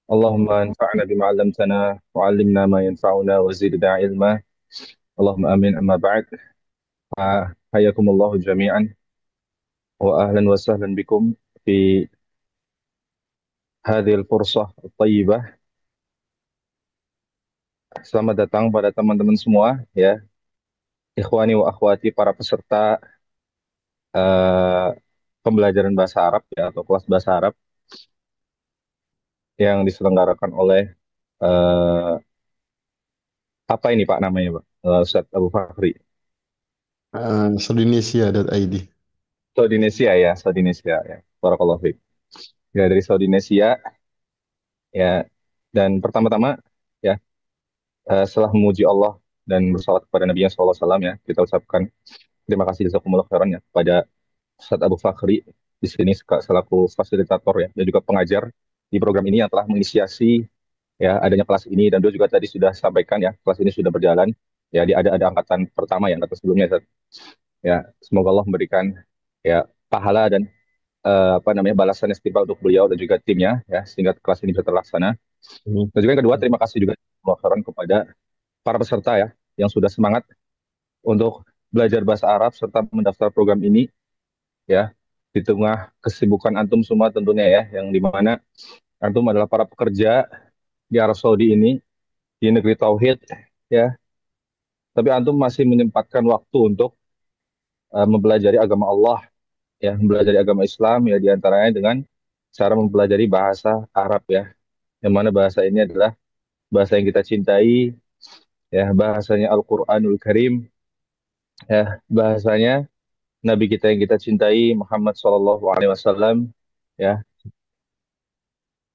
اللهم انفعنا بما علمتنا وعلمنا ما ينفعنا وزدنا علما. اللهم امين. اما بعد، حياكم الله جميعا واهلا وسهلا بكم في هذه الفرصة الطيبة. Selamat datang pada teman-teman semua ya, ikhwani wa akhwati, para peserta eh, pembelajaran bahasa Arab ya, atau kelas bahasa Arab yang diselenggarakan oleh eh, apa ini Pak namanya Pak? Ustadz Abu Fakri. Sodinesia.id. Saudi Indonesia ya, Saudi Indonesia ya. Barakallahu fiik. Ya, dari Saudi Indonesia ya. Dan pertama-tama ya, setelah memuji Allah dan bersalawat kepada Nabi Sallallahu Alaihi Wasallam ya, kita ucapkan terima kasih jazakumullah khairan ya kepada Ustadz Abu Fakri di sini selaku fasilitator ya, dan juga pengajar di program ini yang telah menginisiasi ya adanya kelas ini. Dan dia juga tadi sudah sampaikan ya, kelas ini sudah berjalan ya, ada angkatan pertama ya, angkatan sebelumnya Ustadz. Ya, semoga Allah memberikan ya pahala dan apa namanya, balasan yang setimpal untuk beliau dan juga timnya ya, sehingga kelas ini bisa terlaksana. Ini. Dan juga yang kedua, terima kasih juga kepada para peserta ya, yang sudah semangat untuk belajar bahasa Arab serta mendaftar program ini ya, di tengah kesibukan antum semua tentunya ya, yang dimana antum adalah para pekerja di Arab Saudi ini, di negeri Tauhid ya, tapi antum masih menyempatkan waktu untuk mempelajari agama Allah ya, mempelajari agama Islam ya, diantaranya dengan cara mempelajari bahasa Arab ya, yang mana bahasa ini adalah bahasa yang kita cintai ya, bahasanya Al-Quranul Karim ya, bahasanya Nabi kita yang kita cintai Muhammad Shallallahu Alaihi Wasallam ya.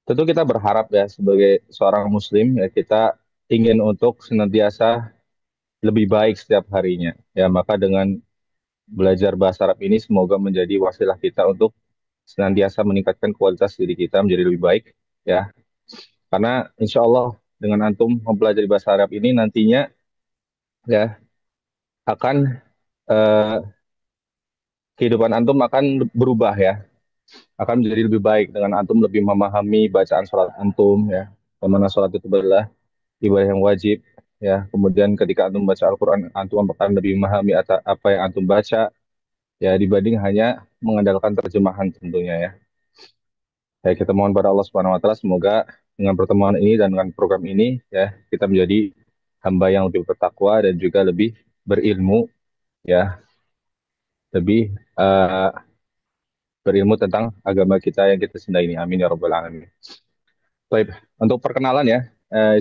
Tentu kita berharap ya, sebagai seorang Muslim ya, kita ingin untuk senantiasa lebih baik setiap harinya ya. Maka dengan belajar bahasa Arab ini semoga menjadi wasilah kita untuk senantiasa meningkatkan kualitas diri kita menjadi lebih baik ya. Karena insya Allah dengan antum mempelajari bahasa Arab ini nantinya ya, akan eh, kehidupan antum akan berubah ya, akan menjadi lebih baik dengan antum lebih memahami bacaan sholat antum ya, bagaimana sholat itu adalah ibadah yang wajib ya. Kemudian ketika antum baca Al-Quran, antum akan lebih memahami apa yang antum baca ya, dibanding hanya mengandalkan terjemahan tentunya ya. Ya, kita mohon pada Allah Subhanahu Wa Taala, semoga dengan pertemuan ini dan dengan program ini ya, kita menjadi hamba yang lebih bertakwa dan juga lebih berilmu ya, lebih berilmu tentang agama kita yang kita cintai ini. Amin ya rabbal alamin. Baik, untuk perkenalan ya,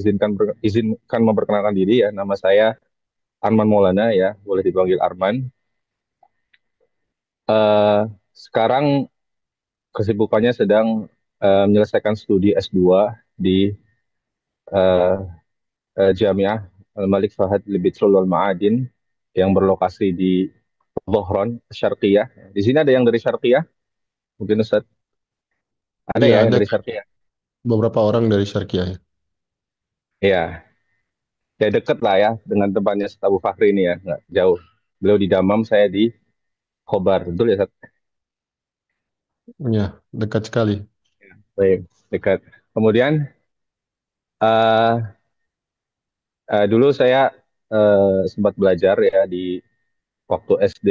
izinkan memperkenalkan diri ya. Nama saya Arman Maulana ya, boleh dipanggil Arman. Eh, Sekarang kesibukannya sedang menyelesaikan studi S2 di eh, Jamiah Al-Malik Fahad Libitrul wal Ma'adin yang berlokasi di Zohron, Syarqiyah. Di sini ada yang dari Syarqiyah? Mungkin Ustaz ada Iya, ya yang ada dari Syarqiyah. beberapa orang dari Syarqiyah ya. Ya, ya deket lah ya dengan tempatnya Ustaz Abu Fakri ini ya, nggak jauh. Beliau di Damam, saya di Khobar, betul ya Ustaz? Iya, dekat sekali. Baik, dekat. Kemudian eh dulu saya sempat belajar ya di waktu SD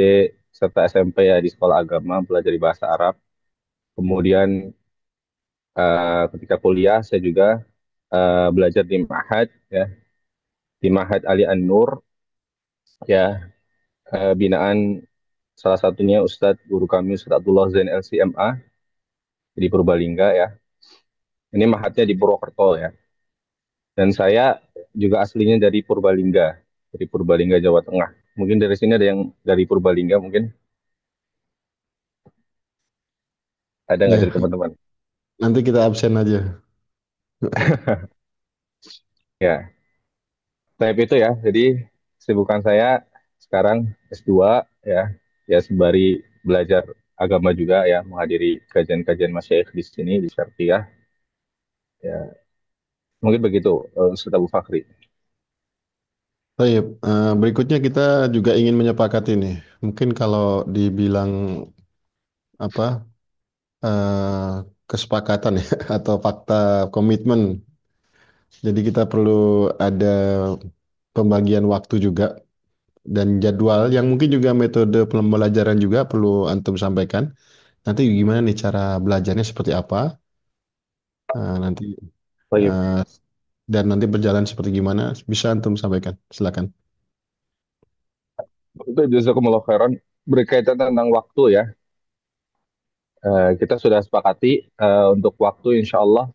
serta SMP ya, di sekolah agama belajar di bahasa Arab. Kemudian ketika kuliah saya juga belajar di Ma'had ya, di Ma'had Ali An-Nur ya, binaan salah satunya Ustadz guru kami Ustadz Abdullah Zain LCMA di Purbalingga ya. Ini Ma'hadnya di Purwokerto ya. Dan saya juga aslinya dari Purbalingga, dari Purbalingga Jawa Tengah. Mungkin dari sini ada yang dari Purbalingga, mungkin ada nggak Ya, dari teman-teman? nanti kita absen aja. Ya, type itu ya. Jadi kesibukan saya sekarang S2 ya, ya sembari belajar agama juga ya, menghadiri kajian-kajian masyayikh di sini di Syarqiyah. Ya, mungkin begitu Ustaz Abu Fakri. Baik, berikutnya kita juga ingin menyepakati nih. Mungkin kalau dibilang apa kesepakatan ya atau fakta komitmen. Jadi kita perlu ada pembagian waktu juga dan jadwal yang mungkin juga metode pembelajaran juga perlu antum sampaikan. Nanti gimana nih cara belajarnya seperti apa? Nanti Baik. eh, dan nanti berjalan seperti gimana? Bisa antum sampaikan. Silakan. Itu jazakumullah khairan. Berkaitan tentang waktu ya, kita sudah sepakati untuk waktu insya Allah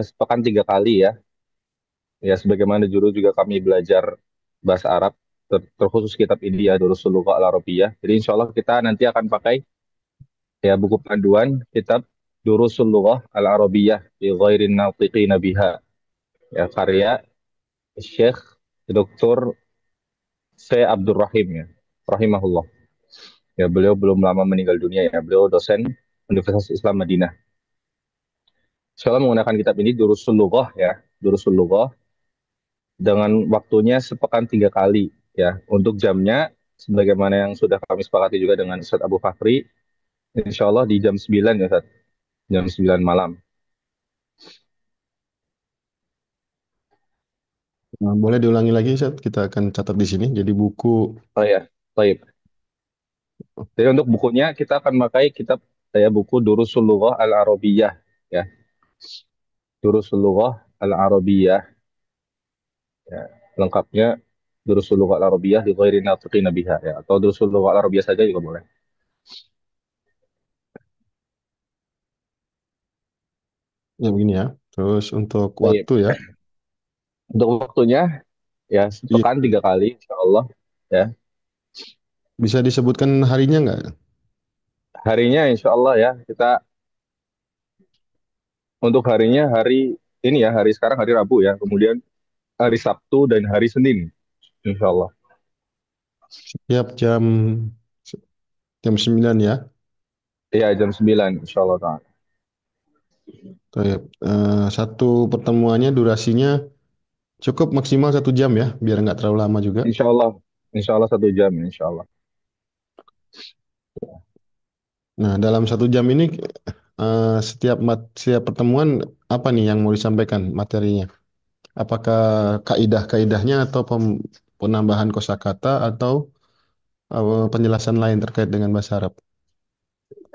sepekan 3 kali ya. Ya, sebagaimana dulu juga kami belajar bahasa Arab, terkhusus kitab India, Durusul Lugha Al-Arabiyah. Jadi insya Allah kita nanti akan pakai ya buku panduan kitab Durusul Lugha Al-Arabiyah bi ghairin natiqina biha. Ya, karya Syekh Dr. C. Abdul Rahim ya, rahimahullah. Ya, beliau belum lama meninggal dunia ya. Beliau dosen Universitas Islam Madinah. Insya Allah menggunakan kitab ini Durusul Lughah ya, Durusul Lughah dengan waktunya sepekan 3 kali ya. Untuk jamnya sebagaimana yang sudah kami sepakati juga dengan Ustaz Abu Fakri, insya Allah di jam 9 ya Ustaz, jam 9 malam. Boleh diulangi lagi, Ustaz? Kita akan catat di sini. Jadi buku Oh ya, baik. Jadi untuk bukunya kita akan pakai kitab ya buku Durusul Lughah Al-Arabiyah ya. Durusul Lughah Al-Arabiyah ya. Lengkapnya Durusul Lughah Al-Arabiyah di ghairi natiqina biha ya, atau Durusul Lughah Al-Arabiyah saja juga boleh. ya begini ya. Terus untuk Baik. waktu ya. Untuk waktunya ya Iya. sepekan 3 kali insya Allah ya. Bisa disebutkan harinya nggak? Harinya insya Allah ya kita untuk harinya hari ini ya, hari sekarang hari Rabu ya, kemudian hari Sabtu dan hari Senin insya Allah. Tiap jam 9 ya. Iya jam 9 insya Allah Ta'ala. Baik. Satu pertemuannya durasinya cukup maksimal 1 jam ya, biar nggak terlalu lama juga. Insya Allah 1 jam insya Allah. Nah, dalam 1 jam ini setiap pertemuan apa nih yang mau disampaikan materinya? Apakah kaidah-kaidahnya atau penambahan kosakata atau penjelasan lain terkait dengan bahasa Arab?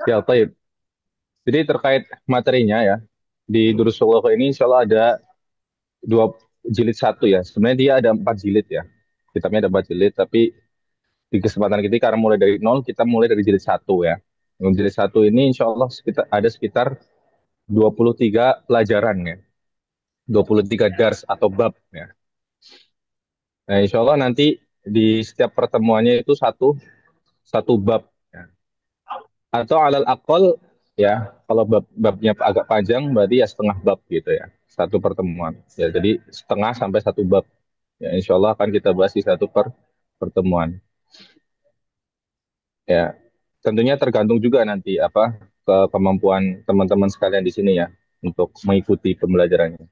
Ya, baik. Jadi terkait materinya ya, di Durusullah ini insya Allah ada 2 jilid 1 ya. Sebenarnya dia ada 4 jilid ya. Kitabnya ada 4 jilid, tapi di kesempatan kita karena mulai dari nol, kita mulai dari jilid 1 ya. Untuk jilid 1 ini insya Allah sekitar 23 pelajaran ya. 23 dars atau bab ya. Nah, insya Allah nanti di setiap pertemuannya itu satu satu bab ya. Atau alal akol ya, kalau babnya agak panjang berarti ya setengah bab gitu ya. Satu pertemuan. Ya, jadi setengah sampai satu bab. Ya, insya Allah akan kita bahas di satu pertemuan. Ya, tentunya tergantung juga nanti apa kemampuan teman-teman sekalian di sini ya untuk mengikuti pembelajarannya.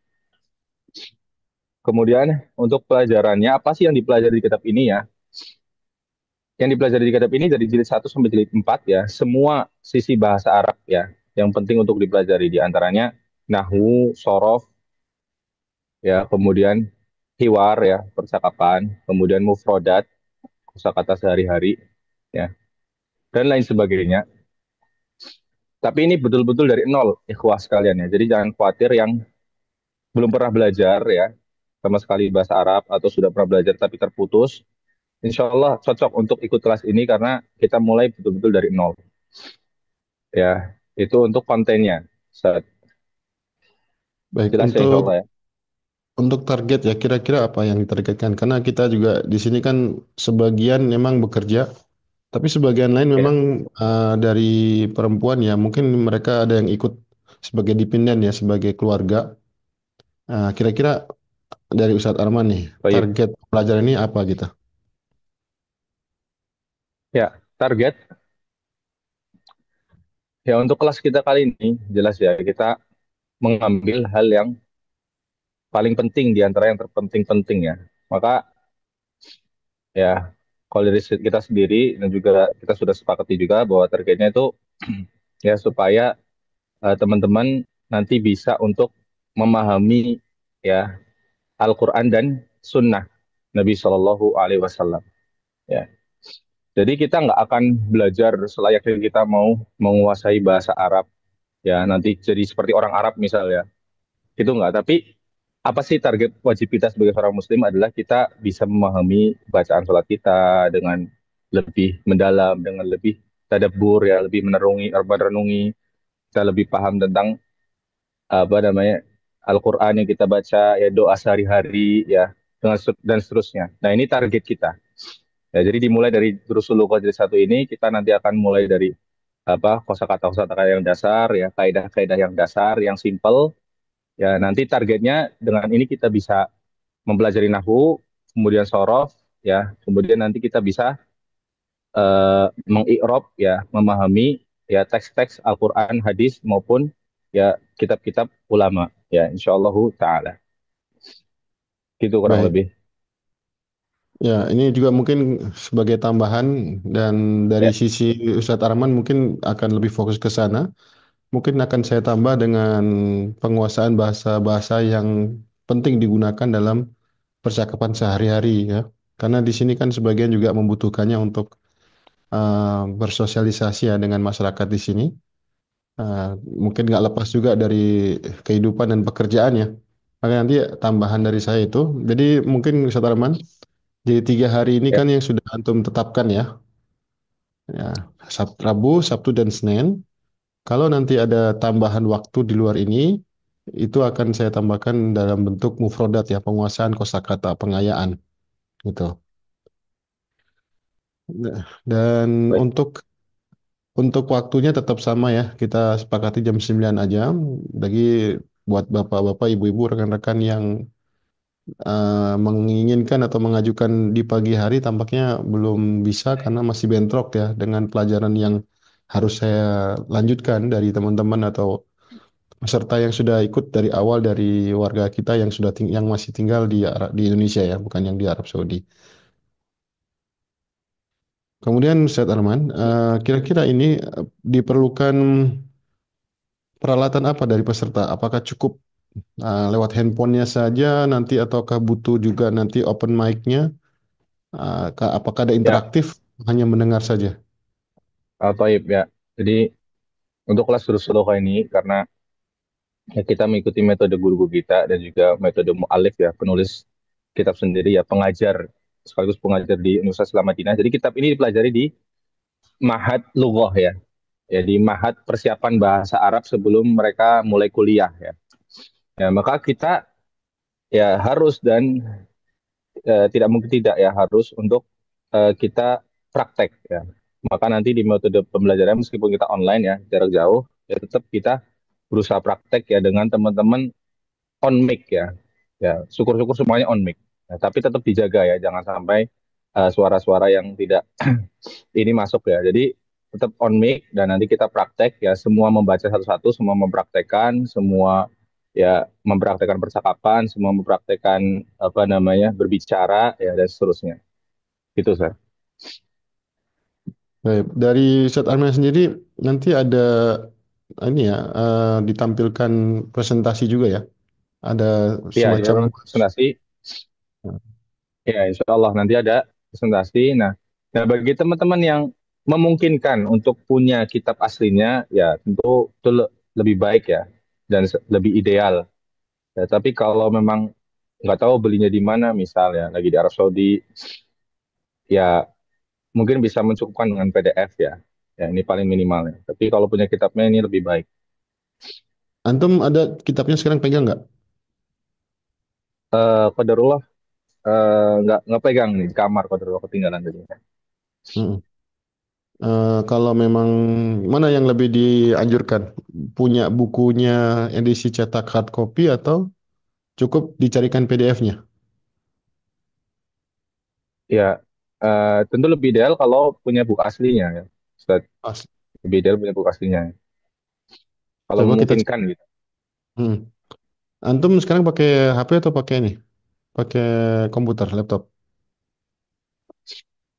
Kemudian untuk pelajarannya apa sih yang dipelajari di kitab ini ya? Yang dipelajari di kitab ini dari jilid 1 sampai jilid 4 ya, semua sisi bahasa Arab ya, yang penting untuk dipelajari di antaranya nahwu, sorof, ya, kemudian hiwar ya, percakapan, kemudian mufrodat, kosakata sehari-hari, ya, dan lain sebagainya. Tapi ini betul-betul dari nol, ikhwah sekalian ya. Jadi jangan khawatir yang belum pernah belajar ya, sama sekali bahasa Arab atau sudah pernah belajar tapi terputus. Insya Allah cocok untuk ikut kelas ini karena kita mulai betul-betul dari nol. Ya, itu untuk kontennya. Set. Baik, Jelas ya insya Allah ya. untuk target ya kira-kira apa yang ditargetkan? Karena kita juga di sini kan sebagian memang bekerja, tapi sebagian lain Ya, memang dari perempuan ya mungkin mereka ada yang ikut sebagai dependen ya sebagai keluarga. Kira-kira dari Ustadz Arman nih baik. target pelajaran ini apa gitu? Ya, target ya untuk kelas kita kali ini jelas ya kita mengambil hal yang paling penting di antara yang terpenting-penting ya. Maka ya kalau dari kita sendiri dan juga kita sudah sepakati juga bahwa targetnya itu ya supaya teman-teman nanti bisa untuk memahami ya Al-Quran dan Sunnah Nabi Shallallahu Alaihi Wasallam. Ya, jadi kita nggak akan belajar selayaknya kita mau menguasai bahasa Arab ya nanti jadi seperti orang Arab misalnya. Itu nggak. Tapi apa sih target wajib kita sebagai seorang Muslim adalah kita bisa memahami bacaan sholat kita dengan lebih mendalam, dengan lebih tadabbur ya, lebih merenungi, kita lebih paham tentang apa namanya Al-Quran yang kita baca ya doa sehari-hari ya dan seterusnya. Nah ini target kita. Ya, jadi dimulai dari Durusul Luqah jilid satu ini kita nanti akan mulai dari apa kosakata-kosakata yang dasar ya kaidah-kaidah yang dasar yang simple ya nanti targetnya dengan ini kita bisa mempelajari nahwu kemudian sorof ya kemudian nanti kita bisa mengikrab ya memahami ya teks-teks Al-Quran hadis maupun ya kitab-kitab ulama ya insyaallah taala gitu kurang Baik. lebih Ya, ini juga mungkin sebagai tambahan dan dari ya sisi Ustadz Arman mungkin akan lebih fokus ke sana. Mungkin akan saya tambah dengan penguasaan bahasa-bahasa yang penting digunakan dalam percakapan sehari-hari ya. Karena di sini kan sebagian juga membutuhkannya untuk bersosialisasi ya dengan masyarakat di sini. Uh, Mungkin nggak lepas juga dari kehidupan dan pekerjaan ya. Maka nanti tambahan dari saya itu. Jadi mungkin Ustadz Arman, jadi 3 hari ini ya kan yang sudah antum tetapkan ya. Ya, Rabu, Sabtu, dan Senin. Kalau nanti ada tambahan waktu di luar ini, itu akan saya tambahkan dalam bentuk mufrodat ya, penguasaan kosakata, pengayaan gitu. Nah, dan baik untuk waktunya tetap sama ya, kita sepakati jam 9 aja. Bagi buat bapak-bapak, ibu-ibu, rekan-rekan yang menginginkan atau mengajukan di pagi hari tampaknya belum bisa karena masih bentrok ya dengan pelajaran yang harus saya lanjutkan dari teman-teman atau peserta yang sudah ikut dari awal dari warga kita yang yang masih tinggal di Indonesia ya, bukan yang di Arab Saudi. Kemudian Ustadz Arman, kira-kira ini diperlukan peralatan apa dari peserta? Apakah cukup lewat handphonenya saja nanti ataukah butuh juga nanti open mic-nya? Apakah ada ya interaktif hanya mendengar saja? Taib ya jadi untuk kelas Durusul Luqah ini karena ya, kita mengikuti metode guru-guru kita dan juga metode mu'alif ya penulis kitab sendiri ya pengajar sekaligus pengajar di Universitas Islam Madinah jadi kitab ini dipelajari di Mahad Lughah ya. Ya di Mahad persiapan bahasa Arab sebelum mereka mulai kuliah ya. Ya, maka kita ya harus dan tidak mungkin tidak ya harus untuk kita praktek ya. Maka nanti di metode pembelajaran meskipun kita online ya jarak jauh ya tetap kita berusaha praktek ya dengan teman-teman on mic ya. Ya, syukur-syukur semuanya on mic. Ya, tapi tetap dijaga ya jangan sampai suara-suara yang tidak ini masuk ya. Jadi tetap on mic dan nanti kita praktek ya semua membaca satu-satu, semua mempraktekkan, semua ya mempraktekkan percakapan, semua mempraktekkan apa namanya berbicara ya dan seterusnya. Gitu saya. Baik, dari Ustadz Arman sendiri nanti ada ini ya ditampilkan presentasi juga ya. Ada Iya, ya semacam presentasi. Ya, insya Allah nanti ada presentasi. Nah, bagi teman-teman yang memungkinkan untuk punya kitab aslinya, ya tentu itu lebih baik ya dan lebih ideal. Ya, tapi kalau memang nggak tahu belinya di mana, misalnya lagi di Arab Saudi, ya mungkin bisa mencukupkan dengan PDF ya. Ya ini paling minimal ya. Tapi kalau punya kitabnya ini lebih baik. antum ada kitabnya sekarang pegang nggak? Qadarullah nggak pegang nih di kamar Qadarullah ketinggalan tadi. Mm. Kalau memang mana yang lebih dianjurkan? Punya bukunya edisi cetak hard copy atau cukup dicarikan PDF-nya? Ya tentu lebih ideal kalau punya buku aslinya ya. Ustaz. Pas. Lebih ideal punya buku aslinya. Kalau Coba kita cek. memungkinkan gitu. Hmm. Antum sekarang pakai HP atau pakai ini? Pakai komputer, laptop?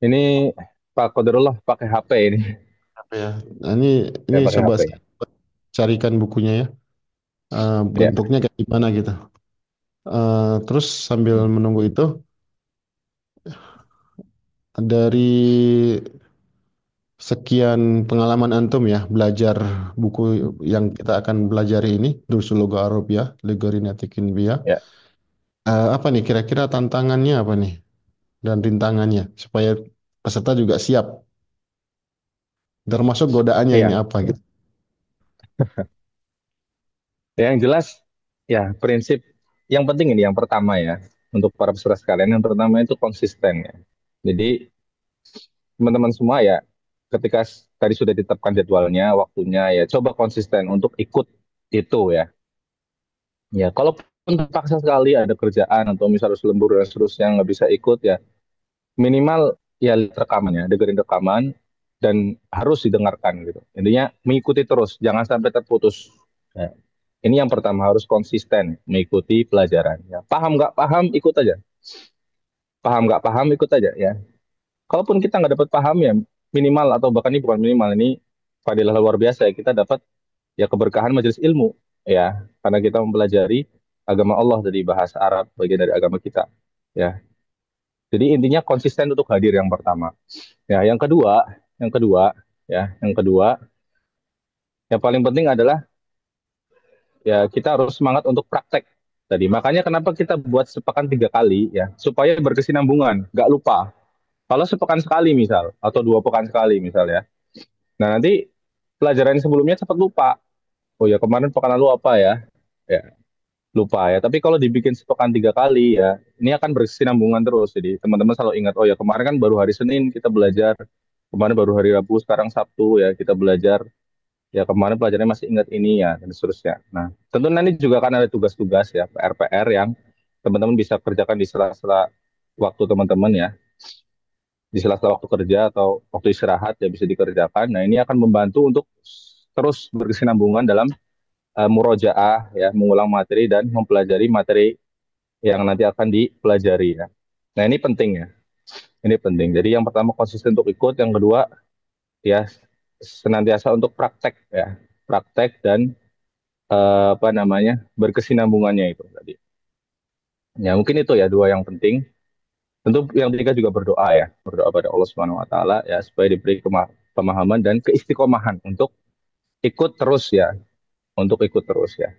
Ini Pak Qadarullah pakai HP ini. HP ya. Nah, ini Saya pakai coba HP. carikan bukunya ya. Ya, Bentuknya kayak gimana gitu. Terus sambil menunggu itu, dari sekian pengalaman antum ya belajar buku yang kita akan belajari ini, Dursul Lugha Arabiyah, Ligori Natikin Bia. ya, Apa nih kira-kira tantangannya apa nih dan rintangannya supaya peserta juga siap. Termasuk godaannya ini iya. apa gitu. Yang jelas, ya prinsip yang penting ini yang pertama ya untuk para peserta sekalian. Yang pertama itu konsisten ya. Jadi teman-teman semua ya, ketika tadi sudah ditetapkan jadwalnya, waktunya ya, coba konsisten untuk ikut itu ya. Ya, kalaupun terpaksa sekali ada kerjaan atau misalnya harus lembur dan seterusnya nggak bisa ikut ya, minimal ya lihat rekamannya, dengerin rekaman dan harus didengarkan gitu. Intinya mengikuti terus, jangan sampai terputus. Ya. Ini yang pertama harus konsisten mengikuti pelajaran. Ya. Paham nggak paham ikut aja. Paham nggak paham ikut aja ya. Kalaupun kita nggak dapat paham ya minimal atau bahkan ini bukan minimal ini fadilah luar biasa ya kita dapat ya keberkahan majelis ilmu ya karena kita mempelajari agama Allah dari bahasa Arab bagian dari agama kita ya. Jadi intinya konsisten untuk hadir yang pertama. Ya, yang kedua yang kedua yang paling penting adalah ya kita harus semangat untuk praktek tadi. Makanya kenapa kita buat sepekan 3 kali ya supaya berkesinambungan, nggak lupa. Kalau sepekan sekali misal atau 2 pekan sekali misal ya. Nah nanti pelajaran sebelumnya cepat lupa. Oh ya kemarin pekan lalu apa ya? Ya lupa ya. Tapi kalau dibikin sepekan 3 kali ya, ini akan berkesinambungan terus. Jadi teman-teman selalu ingat, oh ya kemarin kan baru hari Senin kita belajar, kemarin baru hari Rabu, sekarang Sabtu ya kita belajar. Ya kemarin pelajarannya masih ingat ini ya dan seterusnya. Nah tentu nanti juga kan ada tugas-tugas ya PR-PR yang teman-teman bisa kerjakan di sela-sela waktu teman-teman ya, di sela-sela waktu kerja atau waktu istirahat ya bisa dikerjakan. Nah ini akan membantu untuk terus berkesinambungan dalam murojaah ya, mengulang materi dan mempelajari materi yang nanti akan dipelajari ya. Nah ini penting ya, ini penting. Jadi yang pertama konsisten untuk ikut, yang kedua ya senantiasa untuk praktek ya, praktek dan apa namanya berkesinambungannya itu tadi. Ya mungkin itu ya dua yang penting. Tentu yang ketiga juga berdoa ya, berdoa pada Allah Subhanahu Wa Taala ya supaya diberi pemahaman dan keistiqomahan untuk ikut terus ya, untuk ikut terus ya.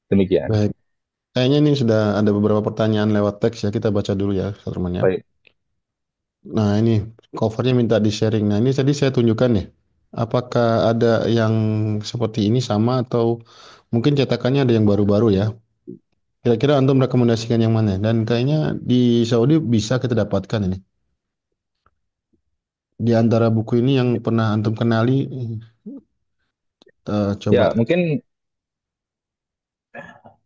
Demikian. Baik. Kayaknya ini sudah ada beberapa pertanyaan lewat teks ya. Kita baca dulu ya, teman-teman ya. Baik. Nah, ini covernya minta di-sharing. Nah, ini tadi saya tunjukkan ya. Apakah ada yang seperti ini sama atau mungkin cetakannya ada yang baru-baru ya? Kira-kira antum rekomendasikan yang mana? Dan kayaknya di Saudi bisa kita dapatkan ini. Di antara buku ini yang pernah antum kenali, coba Ya mungkin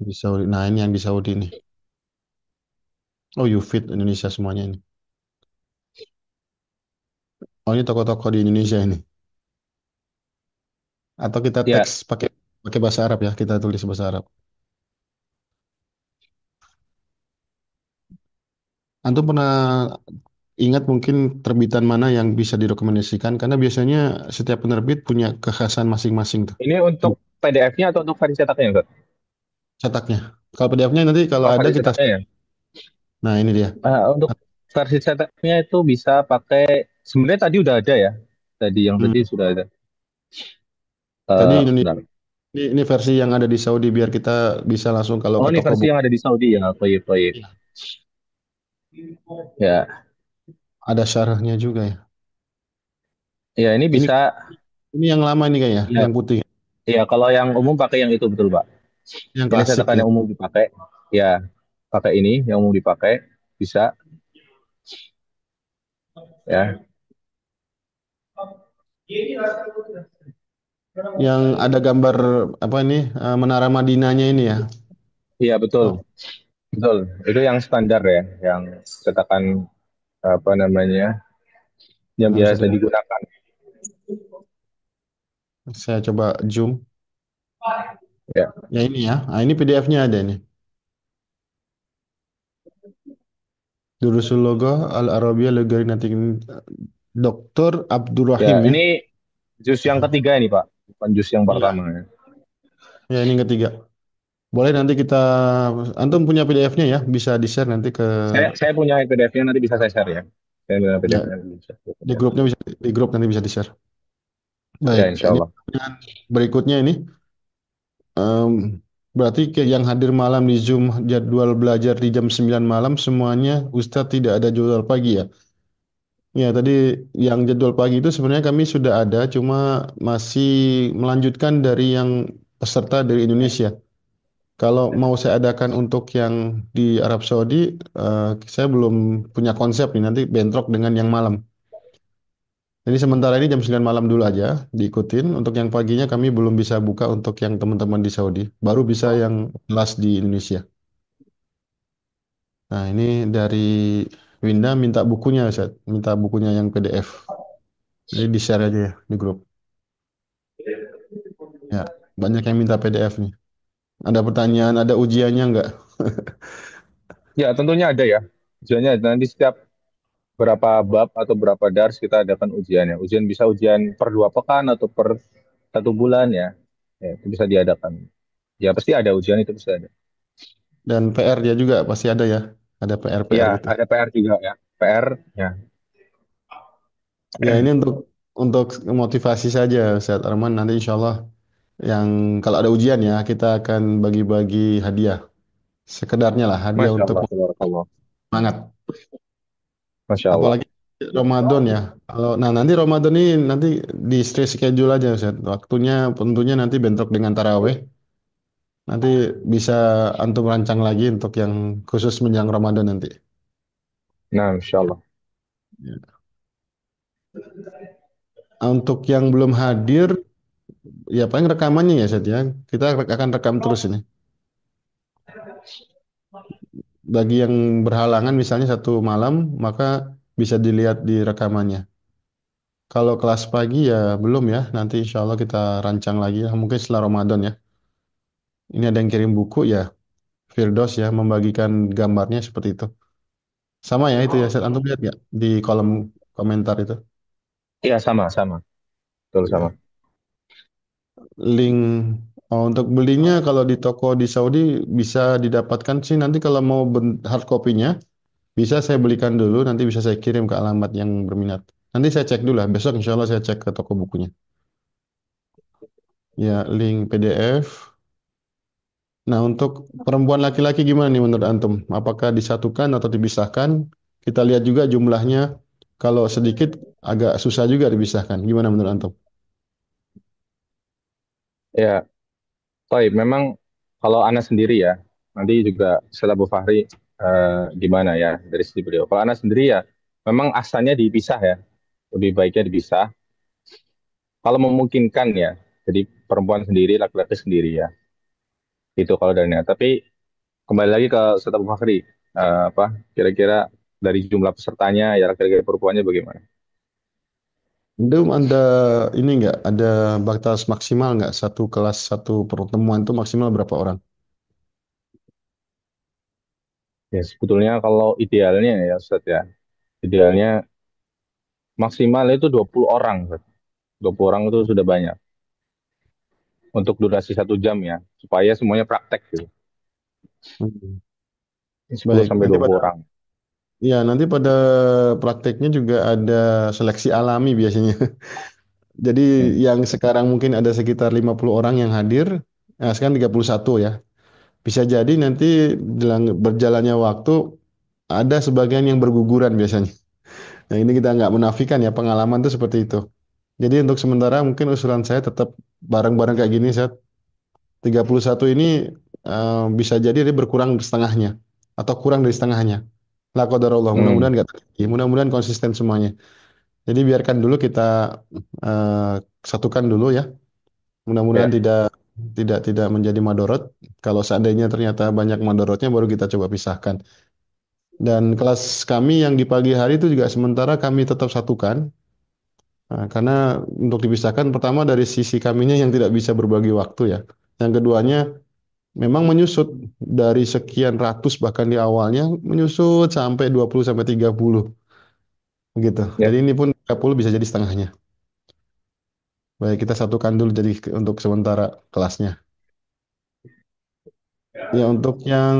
di Saudi. Nah, ini yang di Saudi nih. Oh, Yufid Indonesia semuanya ini. Oh, ini toko-toko di Indonesia ini. Atau kita ya teks pakai pakai bahasa Arab ya, kita tulis bahasa Arab. Antum pernah ingat mungkin terbitan mana yang bisa direkomendasikan? Karena biasanya setiap penerbit punya kekhasan masing-masing tuh. ini untuk PDF-nya atau untuk versi cetaknya, Ustaz? Cetaknya. Kalau PDF-nya nanti kalau Oh, ada versi kita. cetaknya ya. Nah, ini dia. Untuk versi cetaknya itu bisa pakai sebenarnya tadi udah ada ya. Tadi yang Hmm. tadi sudah ada. Tadi Indonesia Sebentar. ini versi yang ada di Saudi biar kita bisa langsung kalau Oh, ke ini toko versi buku. yang ada di Saudi ya. Toyib, toyib. Iya. Ya. Ada syarahnya juga ya. Ya, ini Ini bisa ini yang lama ini kayaknya, ya. yang putih, Ya, kalau yang umum pakai yang itu betul, Pak. yang Ini klasik cetakan ya. yang umum dipakai. Ya, pakai ini yang umum dipakai bisa ya. Yang ada gambar apa ini Menara Madinahnya ini ya. Iya, betul. Oh, Betul. Itu yang standar ya, yang cetakan apa namanya? Yang nah, biasa satu. digunakan. Saya coba zoom. Ya. Ya ini ya. Nah, ini PDF-nya ada nih. Durusul Logo Al Arabia Legeri Natik Dr. Ya, Abdurrahim ya. ini jus yang ketiga ini, Pak. Jus yang pertama Iya. ya. Ya, ini yang ketiga. Boleh nanti kita, antum punya PDF-nya ya, bisa di-share nanti ke, Saya punya PDF-nya, nanti bisa saya share ya. Saya punya ya, PDF-nya, nanti bisa saya di share. grupnya bisa, di grup nanti bisa di-share. Baik, Ya, insya ini Allah. pertanyaan berikutnya ini, em, berarti yang hadir malam di Zoom jadwal belajar di jam 9 malam semuanya Ustadz tidak ada jadwal pagi ya? Ya, tadi yang jadwal pagi itu sebenarnya kami sudah ada, cuma masih melanjutkan dari yang peserta dari Indonesia. Kalau mau saya adakan untuk yang di Arab Saudi, saya belum punya konsep nih, nanti bentrok dengan yang malam. Jadi sementara ini jam 9 malam dulu aja, diikutin. Untuk yang paginya kami belum bisa buka untuk yang teman-teman di Saudi. Baru bisa yang kelas di Indonesia. Nah, ini dari Winda minta bukunya, Ustaz. Minta bukunya yang PDF. Jadi di-share aja ya di grup. Ya, banyak yang minta PDF nih. Ada pertanyaan, ada ujiannya nggak? Ya, tentunya ada ya. Ujiannya nanti setiap berapa bab atau berapa dars kita adakan ujiannya. Ujian bisa ujian per 2 pekan atau per 1 bulan ya. Ya, itu bisa diadakan. Ya, pasti ada ujian itu bisa ada. Dan PR dia juga pasti ada ya. Ada PR-PR Ya, gitu. ada PR juga ya. PR ya. Ya, ini untuk motivasi saja, Ustaz Arman. Nanti insya Allah yang kalau ada ujian ya, kita akan bagi-bagi hadiah. Sekedarnya lah, hadiah Masya untuk Allah, tabarakallah. semangat. Masya Allah. Apalagi Ramadan ya. Nah, nanti Ramadan ini nanti di stress schedule aja, Ustaz. Waktunya tentunya nanti bentrok dengan taraweh. Nanti bisa antum rancang lagi untuk yang khusus menjelang Ramadan nanti. Nah, Masya Allah. Ya. Untuk yang belum hadir, ya paling rekamannya ya, Ustaz ya. Kita akan rekam terus ini. Bagi yang berhalangan misalnya satu malam, maka bisa dilihat di rekamannya. Kalau kelas pagi ya belum ya, nanti insya Allah kita rancang lagi ya, mungkin setelah Ramadan ya. Ini ada yang kirim buku ya, Firdaus ya, membagikan gambarnya seperti itu. Sama ya itu ya, Set. Antum lihat nggak di kolom komentar itu? Iya, sama, sama. Betul sama. Ya. Link untuk belinya kalau di toko di Saudi bisa didapatkan sih, nanti kalau mau hard copy-nya, bisa saya belikan dulu, nanti bisa saya kirim ke alamat yang berminat. Nanti saya cek dulu lah, besok insya Allah saya cek ke toko bukunya. Ya, link PDF. Nah, untuk perempuan laki-laki gimana nih menurut antum? Apakah disatukan atau dipisahkan? Kita lihat juga jumlahnya. Kalau sedikit agak susah juga dipisahkan. Gimana menurut antum? Ya, Toib, memang kalau Ana sendiri ya, nanti juga setelah Bu Fahri gimana ya dari sisi beliau. Kalau Ana sendiri ya, memang asalnya dipisah ya, lebih baiknya dipisah. Kalau memungkinkan ya, jadi perempuan sendiri, laki-laki sendiri ya, itu kalau dari Ana. Tapi kembali lagi ke Ustaz Bu Fahri, apa kira-kira dari jumlah pesertanya ya laki-laki perempuannya bagaimana? Itu ada ini nggak? Ada batas maksimal nggak? Satu kelas, satu pertemuan itu maksimal berapa orang? Ya sebetulnya kalau idealnya ya Ustaz ya, idealnya maksimal itu 20 orang. Ustaz. 20 orang itu sudah banyak. Untuk durasi 1 jam ya, supaya semuanya praktek gitu. Hmm. 10 Baik, sampai nanti 20 orang. nanti pada prakteknya juga ada seleksi alami biasanya. Jadi Hmm. yang sekarang mungkin ada sekitar 50 orang yang hadir, nah sekarang 31 ya. Bisa jadi nanti dalam berjalannya waktu ada sebagian yang berguguran biasanya. Nah, ini kita nggak menafikan ya, pengalaman itu seperti itu. Jadi untuk sementara mungkin usulan saya tetap bareng-bareng kayak gini, saya 31 ini bisa jadi dia berkurang setengahnya atau kurang dari setengahnya. La qadarullah, Hmm. mudah-mudahan nggak terjadi. Mudah-mudahan konsisten semuanya. Jadi biarkan dulu kita eh, satukan dulu ya. Mudah-mudahan Ya, tidak menjadi madorot. Kalau seandainya ternyata banyak madorotnya baru kita coba pisahkan. Dan kelas kami yang di pagi hari itu juga sementara kami tetap satukan. Nah, karena untuk dipisahkan pertama dari sisi kaminya yang tidak bisa berbagi waktu ya. Yang keduanya memang menyusut dari sekian ratus bahkan di awalnya menyusut sampai 20 sampai 30 begitu. ya. Jadi ini pun 30 bisa jadi setengahnya. Baik, kita satukan dulu jadi untuk sementara kelasnya. Ya, untuk yang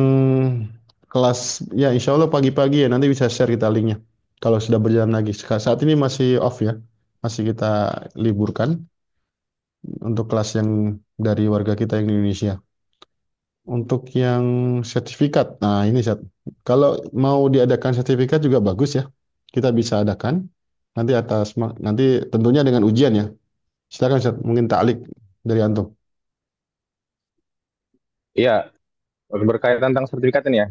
kelas, ya insya Allah pagi-pagi ya, nanti bisa share kita linknya. Kalau sudah berjalan lagi. Saat ini masih off ya, masih kita liburkan untuk kelas yang dari warga kita yang di Indonesia. Untuk yang sertifikat, nah ini kalau mau diadakan sertifikat juga bagus ya. Kita bisa adakan nanti nanti tentunya dengan ujian ya. Silakan Ustaz, mungkin taklik dari antum. Iya, berkaitan tentang sertifikat ini ya.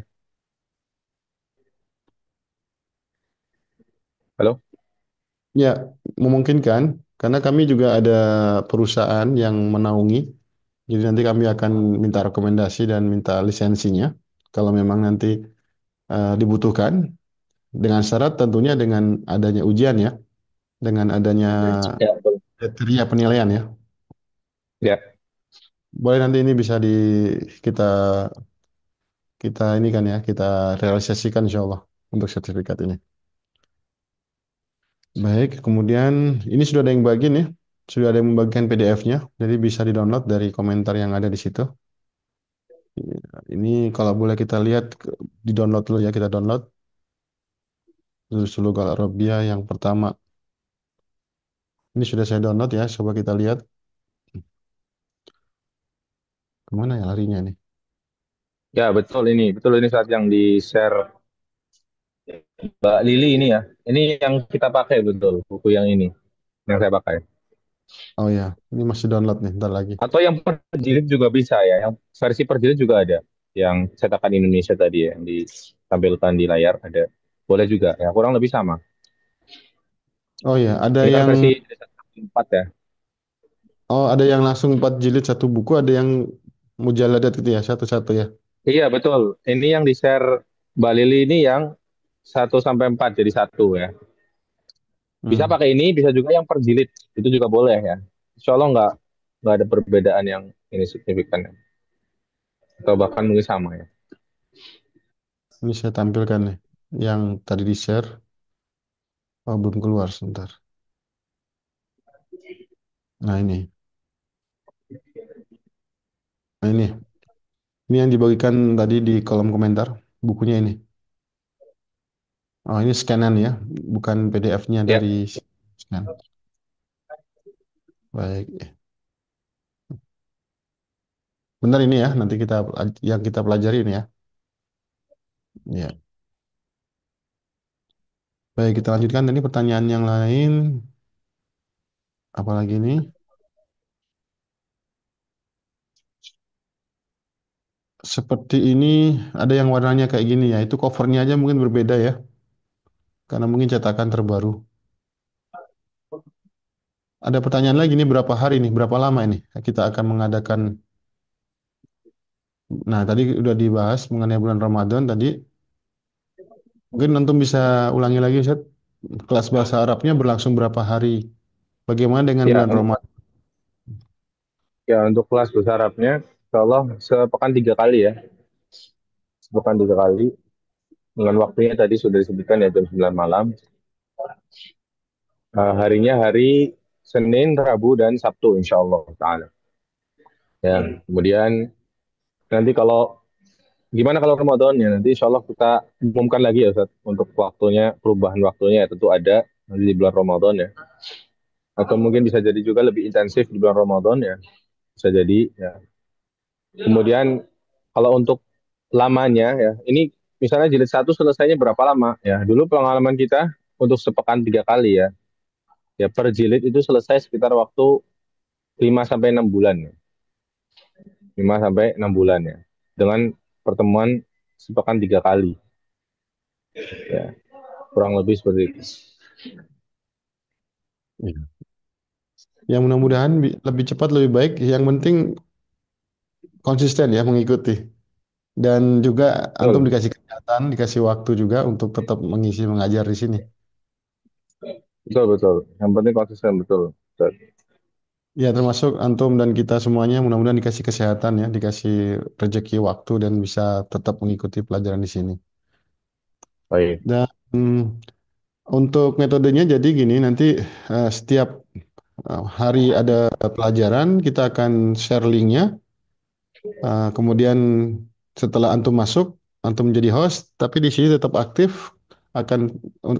Halo? Ya, memungkinkan karena kami juga ada perusahaan yang menaungi. Jadi nanti kami akan minta rekomendasi dan minta lisensinya kalau memang nanti dibutuhkan dengan syarat tentunya dengan adanya ujian ya, dengan adanya Ya, betul. kriteria penilaian ya. Ya, Boleh nanti ini bisa kita kita ini kan ya, kita realisasikan insya Allah untuk sertifikat ini. Baik, kemudian ini sudah ada yang bagian ya. Sudah ada yang membagikan PDF-nya, jadi bisa di-download dari komentar yang ada di situ. Ini kalau boleh kita lihat, di-download dulu ya, kita download. Dulu Al yang pertama. Ini sudah saya download ya, coba kita lihat. Kemana ya larinya nih? ya betul ini saat yang di share Mbak Lili ini ya. Ini yang kita pakai betul, buku yang ini yang saya pakai. Oh ya, ini masih download nih, ntar lagi. Atau yang perjilid juga bisa ya, yang versi perjilid juga ada. Yang cetakan Indonesia tadi ya, yang ditampilkan di layar ada. Boleh juga ya, kurang lebih sama. Oh ya, ada Ini kan yang versi 4 ya. langsung 4 jilid satu buku, ada yang mujaladat gitu ya, satu-satu ya. Iya betul. Ini yang di share Mbak Lili ini yang 1 sampai 4 jadi satu ya. Bisa Hmm, pakai ini, bisa juga yang per jilid. Itu juga boleh ya. Insya Allah nggak ada perbedaan yang ini signifikan ya. Atau bahkan mungkin sama ya. ini saya tampilkan nih, yang tadi di-share. Oh, belum keluar, sebentar. Nah ini yang dibagikan tadi di kolom komentar, bukunya ini. Oh, ini scanan ya, bukan PDF-nya Ya, dari scan. Baik. Benar ini ya, nanti yang kita pelajari ini ya. Ya. Baik, kita lanjutkan. Ini pertanyaan yang lain. Apalagi ini? Seperti ini, ada yang warnanya kayak gini ya. Itu covernya aja mungkin berbeda ya, karena mungkin cetakan terbaru. Ada pertanyaan lagi nih, berapa hari nih, berapa lama ini kita akan mengadakan. Nah, tadi udah dibahas mengenai bulan Ramadan tadi. Mungkin nanti bisa ulangi lagi, Ustaz. Kelas bahasa Arabnya berlangsung berapa hari? Bagaimana dengan ya, bulan Ramadan? ya untuk kelas bahasa Arabnya, insya Allah sepekan 3 kali ya. Sepekan 3 kali. Dengan waktunya tadi sudah disebutkan ya jam 9 malam. Harinya hari Senin, Rabu, dan Sabtu insya Allah ta'ala. Ya, kemudian nanti kalau gimana kalau Ramadan ya nanti insya Allah kita umumkan lagi ya Ustaz untuk waktunya perubahan waktunya ya tentu ada nanti di bulan Ramadan ya atau mungkin bisa jadi juga lebih intensif di bulan Ramadan ya bisa jadi ya kemudian kalau untuk lamanya ya ini misalnya jilid 1 selesainya berapa lama ya dulu pengalaman kita untuk sepekan 3 kali ya ya per jilid itu selesai sekitar waktu 5 sampai 6 bulan ya. 5 sampai 6 bulan ya dengan pertemuan sepekan 3 kali ya kurang lebih seperti itu. Ya. Yang mudah-mudahan lebih cepat, lebih baik. Yang penting konsisten ya mengikuti. Dan juga antum Betul, dikasih kesempatan, dikasih waktu juga untuk tetap mengisi mengajar di sini. betul, betul. Yang penting konsisten betul. Betul. Ya, termasuk antum dan kita semuanya mudah-mudahan dikasih kesehatan ya, dikasih rezeki waktu dan bisa tetap mengikuti pelajaran di sini. Baik. Dan untuk metodenya jadi gini, nanti setiap Hari ada pelajaran, kita akan share linknya. Kemudian setelah antum masuk, antum menjadi host, tapi di sini tetap aktif akan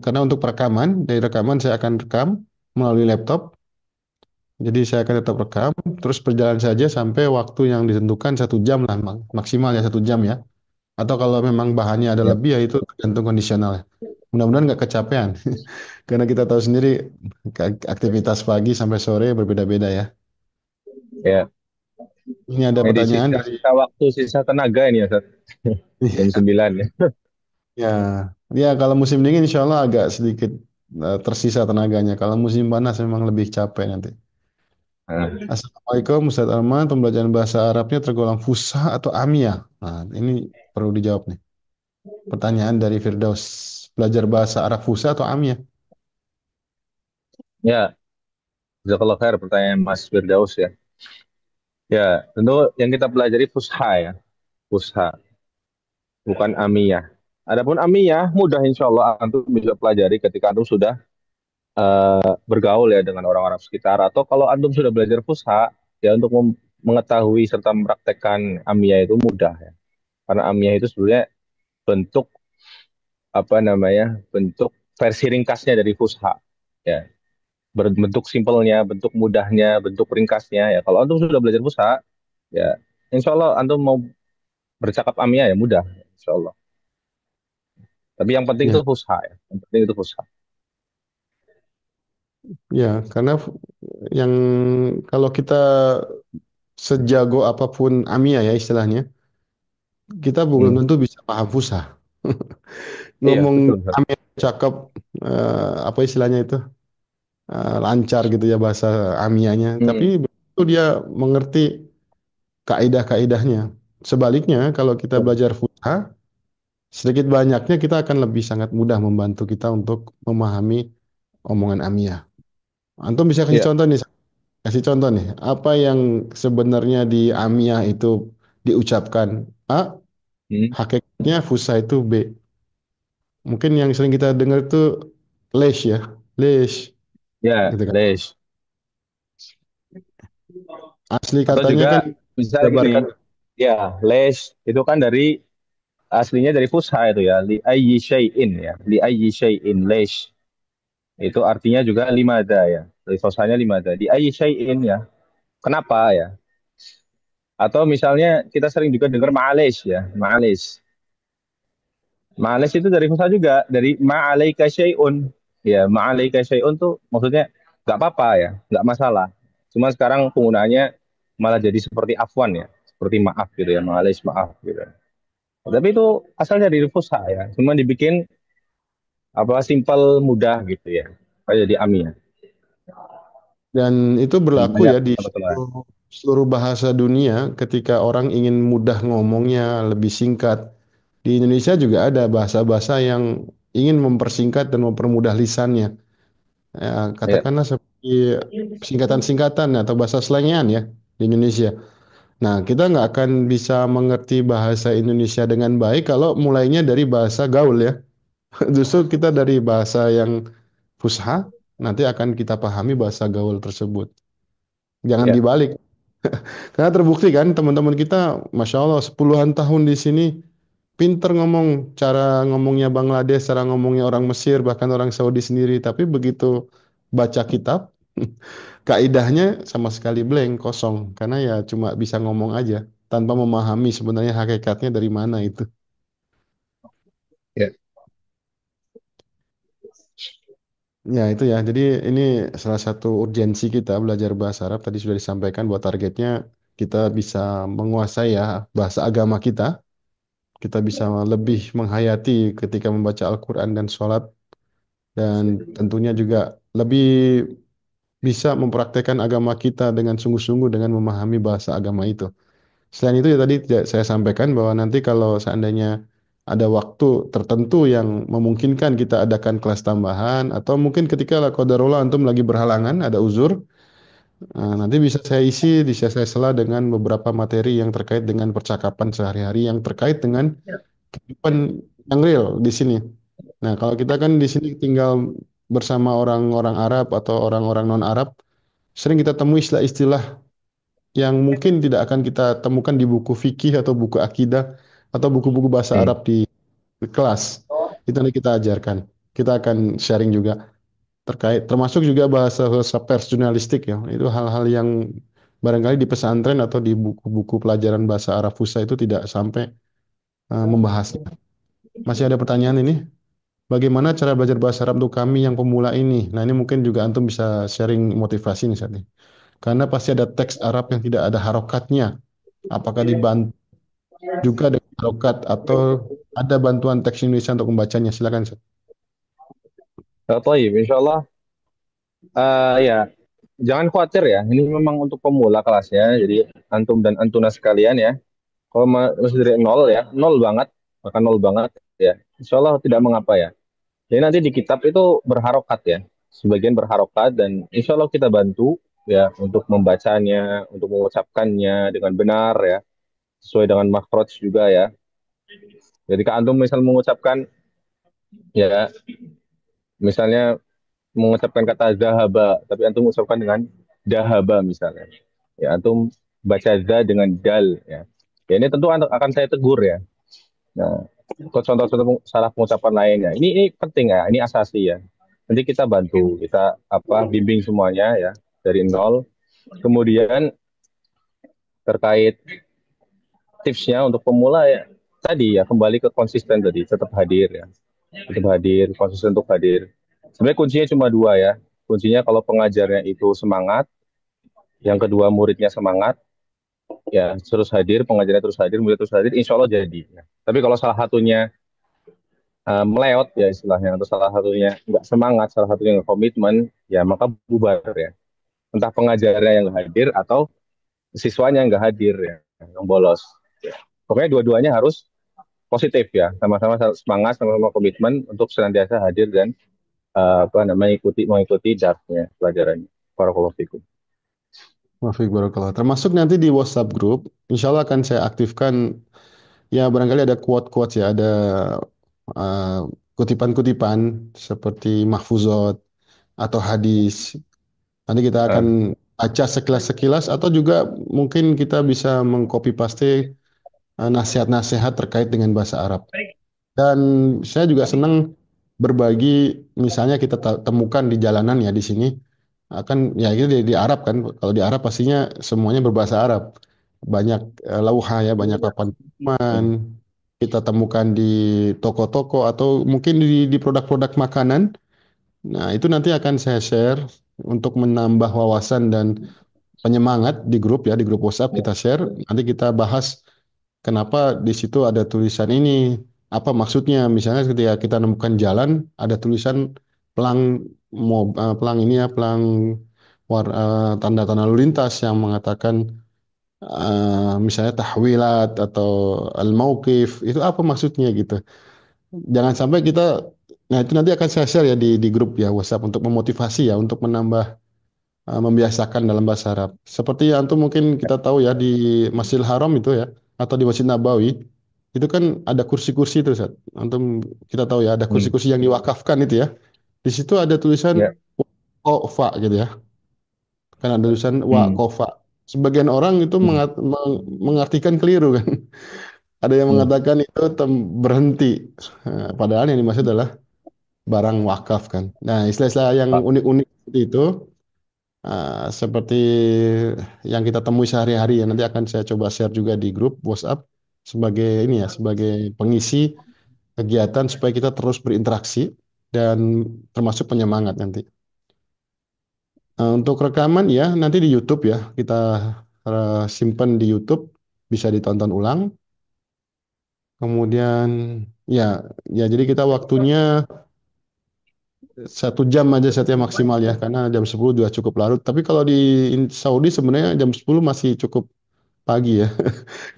karena untuk perekaman, dari rekaman saya akan rekam melalui laptop. Jadi saya akan tetap rekam, terus berjalan saja sampai waktu yang ditentukan 1 jam lah, maksimal ya 1 jam ya. Atau kalau memang bahannya ada Ya, lebih ya itu tergantung kondisional ya. Mudah-mudahan nggak kecapean, karena kita tahu sendiri aktivitas pagi sampai sore berbeda-beda ya. ya. Ini ada Ini pertanyaan dari sisa waktu, sisa tenaga ini ya, Ustaz. Jam 9 ya. ya, ya kalau musim dingin insya Allah agak sedikit tersisa tenaganya. Kalau musim panas memang lebih capek nanti. Nah, Assalamualaikum Ustaz Arman, pembelajaran bahasa Arabnya tergolong fusha atau amiyah? Nah, ini perlu dijawab nih. Pertanyaan dari Firdaus. Belajar bahasa Arab fusha atau amiyah? ya, jazakallah khair pertanyaan Mas Firdaus ya. Ya, tentu yang kita pelajari fusha ya, fusha, bukan amiyah. Adapun amiyah mudah insya Allah antum bisa pelajari ketika antum sudah bergaul ya dengan orang-orang sekitar, atau kalau antum sudah belajar fusha ya untuk mengetahui serta mempraktekkan amiyah itu mudah ya. Karena amiyah itu sebenarnya bentuk apa namanya? Bentuk versi ringkasnya dari fusha. Ya, berbentuk simpelnya, bentuk mudahnya, bentuk ringkasnya ya. Kalau antum sudah belajar fusha ya, insya Allah antum mau bercakap amiyah ya mudah, insya Allah. Tapi yang penting Ya, itu fusha ya. Yang penting itu fusha. ya, karena yang kalau kita sejago apapun amiyah ya istilahnya, kita belum Hmm. tentu bisa paham fusha. Iya, Ngomong betul, Ustaz. amiyah cakep, apa istilahnya itu? Lancar gitu ya bahasa amiyahnya, tapi Hmm. itu dia mengerti kaidah-kaidahnya. Sebaliknya, kalau kita Betul. belajar Fusha, sedikit banyaknya kita akan lebih sangat mudah membantu kita untuk memahami omongan amiyah. Antum bisa kasih Iya. contoh nih, kasih contoh nih, apa yang sebenarnya di amiyah itu diucapkan A, Hmm. hakikatnya Fusha itu B. Mungkin yang sering kita dengar itu lesh ya, lesh Ya, gitu kan. les. Asli Atau katanya kan juga bisa jabarkan. gini, ya, les itu kan dari aslinya dari fusha itu ya, li ayyi syai'in ya, li ayyi syai'in les. Itu artinya juga limada ya. Dari fushanya limada. Di ayyi syai'in ya. Kenapa ya? Atau misalnya kita sering juga dengar ma'alis ya, ma'alis. Ma'alis itu dari fusha juga, dari ma'alaika syai'un. Ya, ma'alaika syai'un tuh maksudnya nggak apa-apa ya, nggak masalah. Cuma sekarang penggunaannya malah jadi seperti afwan ya, seperti maaf gitu ya, ma'alis maaf gitu. Tapi itu asalnya dari fusha ya, cuma dibikin apa simpel mudah gitu ya. Kayak jadi ami ya. Dan itu berlaku Banyak ya di kebetulan. seluruh bahasa dunia ketika orang ingin mudah ngomongnya, lebih singkat. Di Indonesia juga ada bahasa-bahasa yang ingin mempersingkat dan mempermudah lisannya. Ya, Ya, katakanlah seperti singkatan-singkatan atau bahasa slengean ya di Indonesia. Nah, kita nggak akan bisa mengerti bahasa Indonesia dengan baik kalau mulainya dari bahasa gaul ya. Justru kita dari bahasa yang fusha, nanti akan kita pahami bahasa gaul tersebut. Jangan ya, dibalik. Karena terbukti kan teman-teman kita, Masya Allah, 10-an tahun di sini, pinter ngomong, cara ngomongnya Bangladesh, cara ngomongnya orang Mesir, bahkan orang Saudi sendiri. Tapi begitu baca kitab, kaidahnya sama sekali blank, kosong. Karena ya cuma bisa ngomong aja, tanpa memahami sebenarnya hakikatnya dari mana itu. ya, Ya itu ya, jadi ini salah satu urgensi kita belajar bahasa Arab. Tadi sudah disampaikan bahwa targetnya kita bisa menguasai ya bahasa agama kita. Kita bisa lebih menghayati ketika membaca Al-Quran dan sholat, dan tentunya juga lebih bisa mempraktekkan agama kita dengan sungguh-sungguh dengan memahami bahasa agama itu. Selain itu ya tadi saya sampaikan bahwa nanti kalau seandainya ada waktu tertentu yang memungkinkan kita adakan kelas tambahan, atau mungkin ketika qadarullah antum lagi berhalangan, ada uzur, nanti bisa saya isi, bisa saya sela dengan beberapa materi yang terkait dengan percakapan sehari-hari yang terkait dengan kehidupan yang real di sini. Nah, kalau kita kan di sini tinggal bersama orang-orang Arab atau orang-orang non-Arab, sering kita temui istilah-istilah yang mungkin tidak akan kita temukan di buku fikih atau buku akidah atau buku-buku bahasa Hmm. Arab di kelas. Itu nanti kita ajarkan. Kita akan sharing juga terkait, termasuk juga bahasa-bahasa pers jurnalistik ya. Itu hal-hal yang barangkali di pesantren atau di buku-buku pelajaran bahasa Arab Fusha itu tidak sampai membahasnya. Masih ada pertanyaan ini? Bagaimana cara belajar bahasa Arab untuk kami yang pemula ini? Nah, ini mungkin juga antum bisa sharing motivasi nih saat ini. Karena pasti ada teks Arab yang tidak ada harokatnya. Apakah dibantu juga dengan harokat atau ada bantuan teks Indonesia untuk membacanya? Silakan, Ustaz. Taib, insya Allah ya jangan khawatir ya. Ini memang untuk pemula kelasnya. Jadi antum dan antuna sekalian ya. Kalau masih dari nol ya, nol banget, maka nol banget ya. Insya Allah tidak mengapa ya. Jadi nanti di kitab itu berharokat ya. Sebagian berharokat dan insya Allah kita bantu ya untuk membacanya, untuk mengucapkannya dengan benar ya. Sesuai dengan makhraj juga ya. Jadi kalau antum misal mengucapkan ya, misalnya mengucapkan kata zahaba, tapi antum mengucapkan dengan dahaba misalnya. Ya, antum baca za dengan dal ya. Ya ini tentu akan saya tegur ya. Nah, contoh-contoh salah pengucapan lainnya. Ini penting ya, ini asasi ya. Nanti kita bantu, kita bimbing semuanya ya dari nol. Kemudian terkait tipsnya untuk pemula ya tadi ya kembali ke konsisten tadi, tetap hadir ya. Tetap hadir, konsisten untuk hadir. Sebenarnya kuncinya cuma dua ya. Kuncinya kalau pengajarnya itu semangat, yang kedua muridnya semangat, ya terus hadir, pengajarnya terus hadir, murid terus hadir, insya Allah jadi. Ya. Tapi kalau salah satunya meleot ya istilahnya, atau salah satunya nggak semangat, salah satunya nggak komitmen, ya maka bubar ya. Entah pengajarnya yang nggak hadir atau siswanya yang nggak hadir ya, yang bolos. Ya. Pokoknya dua-duanya harus positif ya, sama-sama semangat, sama-sama komitmen untuk senantiasa hadir dan mengikuti darasnya pelajarannya. Barakallahu fikum. Wafiq barakallah. Termasuk nanti di WhatsApp group, insya Allah akan saya aktifkan ya barangkali ada quote-quote ya, ada uh, kutipan-kutipan seperti mahfuzot atau hadis. Nanti kita akan Ah, baca sekilas-sekilas atau juga mungkin kita bisa mengcopy paste nasihat-nasihat terkait dengan bahasa Arab. Dan saya juga senang berbagi, misalnya kita temukan di jalanan ya di sini, akan ya itu di Arab kan, kalau di Arab pastinya semuanya berbahasa Arab. Banyak lauha ya, banyak papan pengumuman, kita temukan di toko-toko atau mungkin di produk-produk makanan. Nah, itu nanti akan saya share untuk menambah wawasan dan penyemangat di grup ya, di grup WhatsApp kita share. Nanti kita bahas kenapa di situ ada tulisan ini, apa maksudnya? Misalnya ketika kita nemukan jalan, ada tulisan pelang pelang ini ya, pelang tanda-tanda lalu lintas yang mengatakan misalnya tahwilat atau al-mauqif, itu apa maksudnya gitu. Jangan sampai kita, nah itu nanti akan saya share ya di grup ya WhatsApp untuk memotivasi ya, untuk menambah membiasakan dalam bahasa Arab. Seperti yang tuh mungkin kita tahu ya di Masjidil Haram itu ya, atau di Masjid Nabawi, itu kan ada kursi-kursi itu, Ustaz. Antum kita tahu ya ada hmm, kursi-kursi yang diwakafkan itu ya. Di situ ada tulisan ya, Wakofa gitu ya. Kan ada tulisan hmm, Wakofa. Sebagian orang itu hmm, mengartikan keliru kan. Ada yang hmm. mengatakan itu berhenti. Padahal yang dimaksud adalah barang wakaf kan. Nah, istilah-istilah yang Pak, unik-unik seperti itu seperti yang kita temui sehari-hari ya, nanti akan saya coba share juga di grup WhatsApp sebagai ini ya, sebagai pengisi kegiatan supaya kita terus berinteraksi dan termasuk penyemangat nanti. Untuk rekaman ya nanti di YouTube ya, kita simpan di YouTube, bisa ditonton ulang. Kemudian ya, ya jadi kita waktunya 1 jam aja setiap maksimal ya, karena jam 10 juga cukup larut. Tapi kalau di Saudi sebenarnya jam 10 masih cukup pagi ya.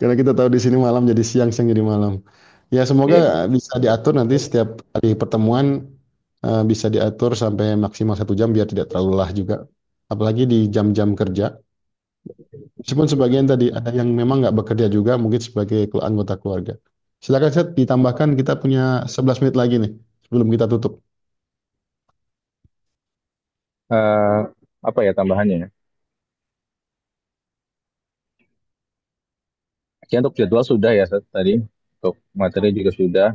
Karena kita tahu di sini malam jadi siang, siang jadi malam. Ya semoga iya. bisa diatur nanti setiap kali pertemuan bisa diatur sampai maksimal 1 jam biar tidak terlalu lelah juga. Apalagi di jam-jam kerja. Meskipun sebagian tadi ada yang memang nggak bekerja juga, mungkin sebagai anggota keluarga. Silakan Seth, ditambahkan kita punya 11 menit lagi nih sebelum kita tutup. Eh, apa ya tambahannya ya? Ya, untuk jadwal sudah ya Seth, tadi. Untuk materi juga sudah.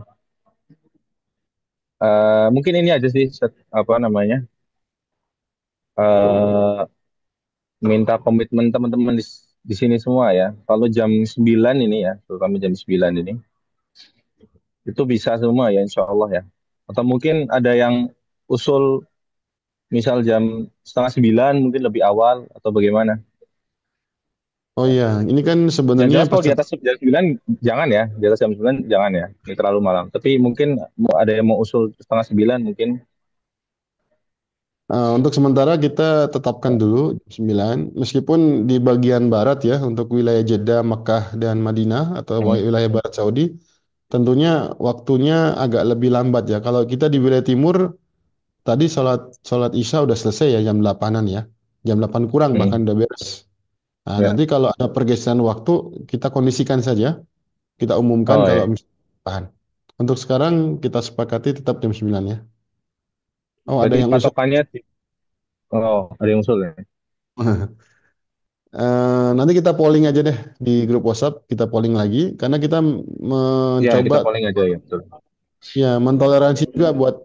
Mungkin ini aja sih Seth, apa namanya? eh Minta komitmen teman-teman di sini semua ya. Kalau jam 9 ini ya, terutama jam 9 ini, itu bisa semua ya insya Allah ya. Atau mungkin ada yang usul misal jam setengah 9 mungkin lebih awal atau bagaimana. Oh iya, ini kan Yang sebenarnya jelas kalau di peserta atas jam 9 jangan ya, di atas jam 9 jangan ya, ini terlalu malam. Tapi mungkin ada yang mau usul setengah 9 mungkin. Untuk sementara kita tetapkan dulu jam 9, meskipun di bagian barat ya, untuk wilayah Jeddah, Mekah, dan Madinah atau Hmm. wilayah barat Saudi, tentunya waktunya agak lebih lambat ya. Kalau kita di wilayah timur, tadi sholat sholat Isya udah selesai ya jam 8-an ya. Jam 8 kurang bahkan Hmm. udah beres. Nah, Ya. nanti kalau ada pergeseran waktu, kita kondisikan saja, kita umumkan Oh kalau ya. misalnya tahan. Untuk sekarang kita sepakati tetap jam 9 ya. Oh, ada Berarti yang usul. patokannya oh, ada yang usul ya. Nanti kita polling aja deh di grup WhatsApp, kita polling lagi karena kita Ya, mencoba kita polling aja ya, betul. ya mentoleransi juga buat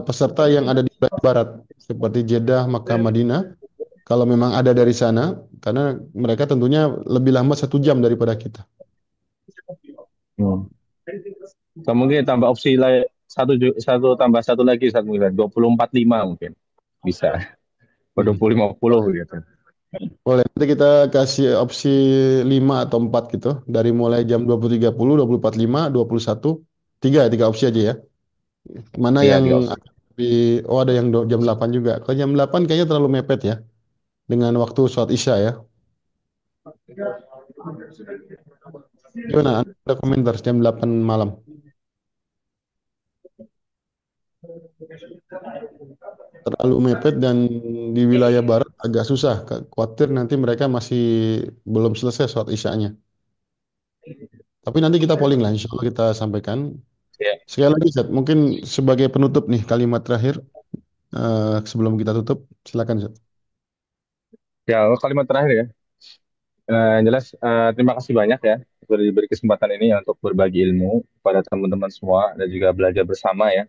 peserta yang ada di wilayah barat seperti Jeddah, Makkah, Madinah. Kalau memang ada dari sana, karena mereka tentunya lebih lambat 1 jam daripada kita. Hmm. Atau mungkin tambah opsi lain satu tambah satu lagi satu mungkin 20-45 mungkin bisa. Hmm. 20-50 gitu. Boleh, nanti kita kasih opsi 5 atau 4 gitu. Dari mulai jam 20.30, 20.45, 21, tiga opsi aja ya. Mana Iya, yang tiga opsi. oh ada yang jam 8 juga. Kalau jam 8 kayaknya terlalu mepet ya dengan waktu sholat Isya ya. Gimana? Ada komentar jam 8 malam. Terlalu mepet dan di wilayah barat agak susah. Khawatir nanti mereka masih belum selesai sholat Isyanya. Tapi nanti kita polling lah, insya Allah kita sampaikan. Ya, Sekali lagi, Zat, mungkin sebagai penutup nih kalimat terakhir sebelum kita tutup, silakan, Zat. ya kalimat terakhir ya. Yang jelas terima kasih banyak ya sudah diberi kesempatan ini ya untuk berbagi ilmu kepada teman-teman semua dan juga belajar bersama ya.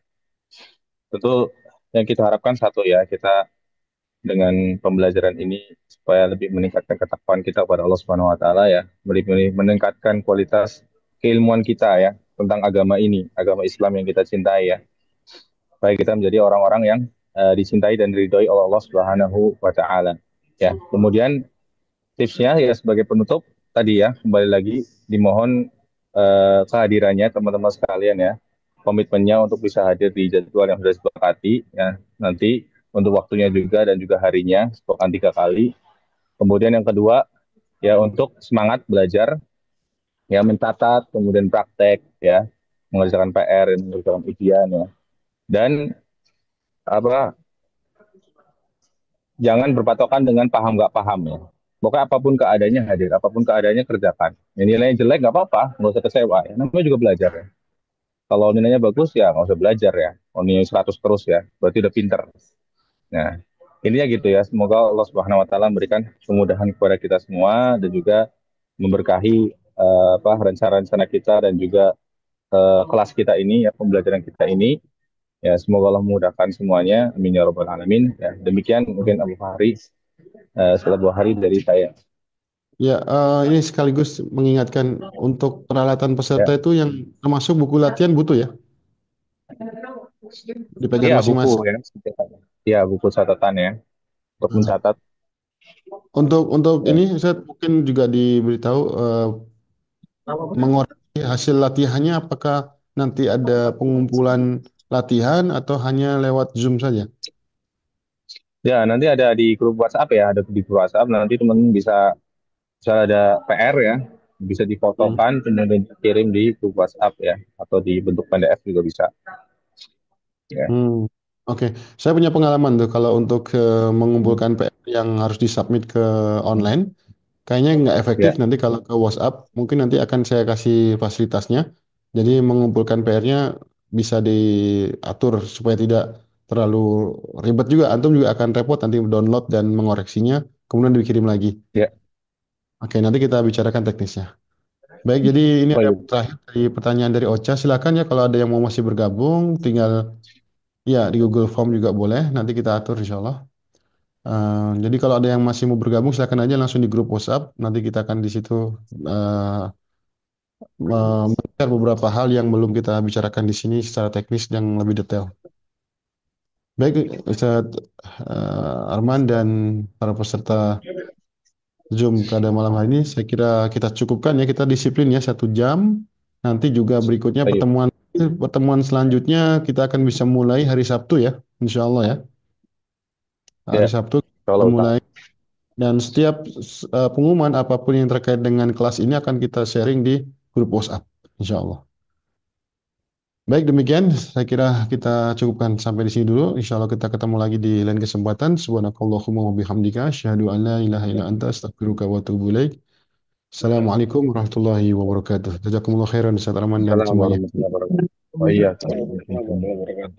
Tentu yang kita harapkan satu ya, kita dengan pembelajaran ini supaya lebih meningkatkan ketakwaan kita kepada Allah Subhanahu wa taala ya, meningkatkan kualitas keilmuan kita ya tentang agama ini, agama Islam yang kita cintai ya. Supaya kita menjadi orang-orang yang dicintai dan diridhoi oleh Allah Subhanahu wa taala. Ya, kemudian tipsnya ya sebagai penutup tadi ya, kembali lagi dimohon kehadirannya teman-teman sekalian ya, komitmennya untuk bisa hadir di jadwal yang sudah disepakati ya, nanti untuk waktunya juga dan juga harinya sepekan 3 kali. Kemudian yang kedua ya untuk semangat belajar ya, mencatat kemudian praktek ya, mengerjakan PR dan mengerjakan ujian ya, dan apa, jangan berpatokan dengan paham nggak paham ya. Pokoknya apapun keadaannya hadir, apapun keadaannya kerjakan. Ya, nilainya jelek nggak apa-apa, nggak usah kecewa ya. Namanya juga belajar ya. Kalau nilainya bagus ya nggak usah belajar ya. Kalau nilai 100 terus ya, berarti udah pinter. Nah, intinya gitu ya. Semoga Allah Subhanahu Wa Taala memberikan kemudahan kepada kita semua dan juga memberkahi apa rencana-rencana kita dan juga kelas kita ini ya, pembelajaran kita ini. Ya, semoga Allah memudahkan semuanya. Amin ya robbal alamin. Ya, demikian mungkin Abu Fahri setelah 2 hari dari saya. Ya, ini sekaligus mengingatkan untuk peralatan peserta Ya, itu yang termasuk buku latihan butuh ya, dipegang iya buku masing-masing. ya. Iya buku catatan ya untuk Nah, mencatat. untuk Ya. ini saya mungkin juga diberitahu mengoreksi hasil latihannya apakah nanti ada pengumpulan latihan atau hanya lewat Zoom saja? Ya, nanti ada di grup WhatsApp ya, ada di grup WhatsApp. Nanti teman bisa bisa ada PR ya, bisa Hmm. difotokan kemudian dikirim di grup WhatsApp ya, atau di bentuk PDF juga bisa. Ya, Hmm. Oke, saya punya pengalaman tuh kalau untuk hmm. mengumpulkan PR yang harus disubmit ke online, kayaknya nggak efektif Ya, nanti kalau ke WhatsApp. Mungkin nanti akan saya kasih fasilitasnya. Jadi mengumpulkan PR-nya bisa diatur supaya tidak terlalu ribet juga. Antum juga akan repot nanti download dan mengoreksinya, kemudian dikirim lagi. ya, Oke, nanti kita bicarakan teknisnya. Baik, jadi ini Oh ada iya, terakhir dari pertanyaan dari Ocha. Silakan ya kalau ada yang mau masih bergabung, tinggal ya di Google Form juga boleh. Nanti kita atur insya Allah. Jadi kalau ada yang masih mau bergabung, silakan aja langsung di grup WhatsApp. Nanti kita akan di situ uh, men-share beberapa hal yang belum kita bicarakan di sini secara teknis yang lebih detail. Baik, Ustaz Arman dan para peserta Zoom pada malam hari ini, saya kira kita cukupkan ya, kita disiplin ya 1 jam. Nanti juga berikutnya oh iya, pertemuan pertemuan selanjutnya kita akan bisa mulai hari Sabtu ya, Insya Allah ya. Hari ya. Sabtu kita Kalau mulai dan setiap pengumuman apapun yang terkait dengan kelas ini akan kita sharing di grup WhatsApp, Insya Allah. Baik demikian, saya kira kita cukupkan sampai di sini dulu. Insya Allah kita ketemu lagi di lain kesempatan. Subhanakallahumma wa bihamdika, asyhadu an la ilaha illa anta, astaghfiruka wa atubu ilaik. Assalamualaikum warahmatullahi wabarakatuh. Jazakumullah khairan Ustaz Rahman dan Assalamualaikum semuanya. warahmatullahi wabarakatuh. Oh iya, Assalamualaikum warahmatullahi wabarakatuh.